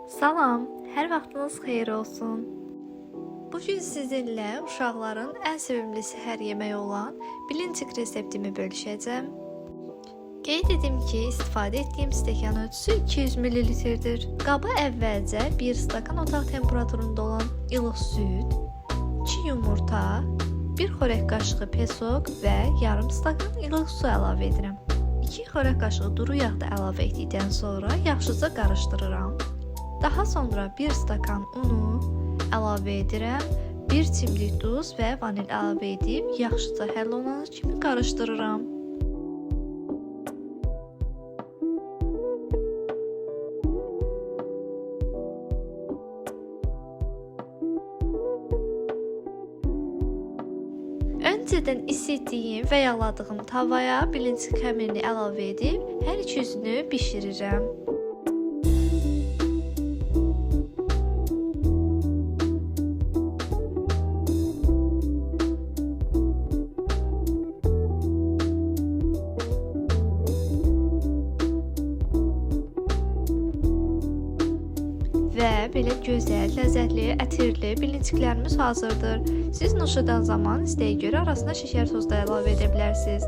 Salam, hər vaxtınız xeyir olsun. Bugün sizinlə uşaqların ən sevimli səhər yeməyi olan bilincik reseptimi bölüşəcəm. Qeyd edim ki, istifadə etdiyim stəkan ölçüsü 200 ml-dir. Qaba əvvəlcə 1 stakan otaq temperaturunda olan ilıq süd, 2 yumurta, 1 xörək qaşığı pesoq və yarım stakan ilıq su əlavə edirəm. 2 xörək qaşığı duru yağ da əlavə etdikdən sonra yaxşıca qarışdırıram. Daha sonra 1 stakan unu əlavə edirəm, 1 çimdik duz və vanil əlavə edib yaxşıca həll olana kimi qarışdırıram. Öncədən isitdiyim və yağladığım tavaya bilincik xəmirini əlavə edib hər iki üzünü bişirirəm. Və belə gözəl, ləzzətli, ətirli bilinciklərimiz hazırdır. Siz nuş edən zaman istəyə görə arasına şəkər tozu da əlavə edə bilərsiniz.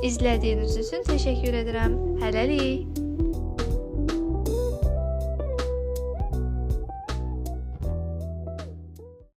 İzlədiyiniz üçün təşəkkür edirəm. Hələlik.